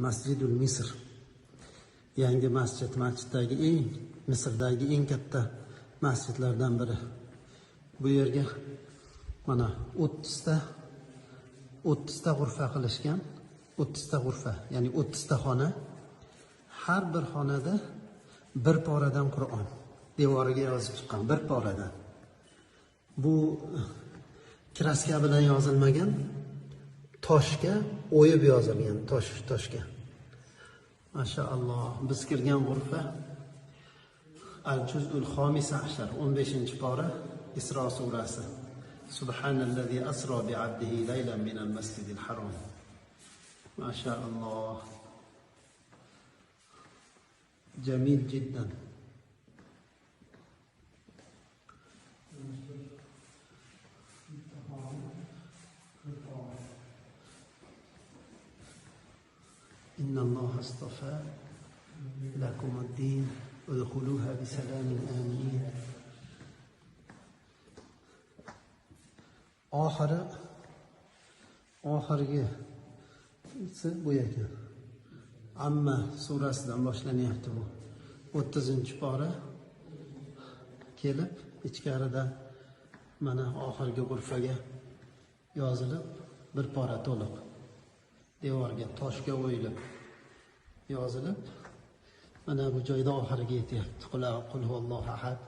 Masjidul Misr. Yangi masjiddagi Misrdagi eng katta masjidlardan biri. Bu yerga mana 30 ta g'urfa qilishgan. 30 ta g'urfa, ya'ni 30 ta xona. Har bir xonada bir poradan Qur'on devoriga yozib chiqqan, bir poradan. Bu kraska bilan yozilmagan, toshga o'yib yozilgan, toshga. Mashaalloh, biz kirgan g'urfa Al-Juz'ul Xomisa ashar, 15-pora, Isro surasi. Subhanallazi asro bi 'abdihi laylan minal masjidil harom. Mashaalloh. Jamil jiddan. إن الله اصطفى لكم الدين ادخلوها بسلام آمنين. oxirgi bu ekan. Amma surasidan boshlanyapti bu. 30-pora kelib, ichkarida mana oxirgi g'urfaga yozilib, bir pora to'liq devorga toshga o'yilib yozilib, mana bu joyda oxiriga yetyapti. Qul huvallohu ahad.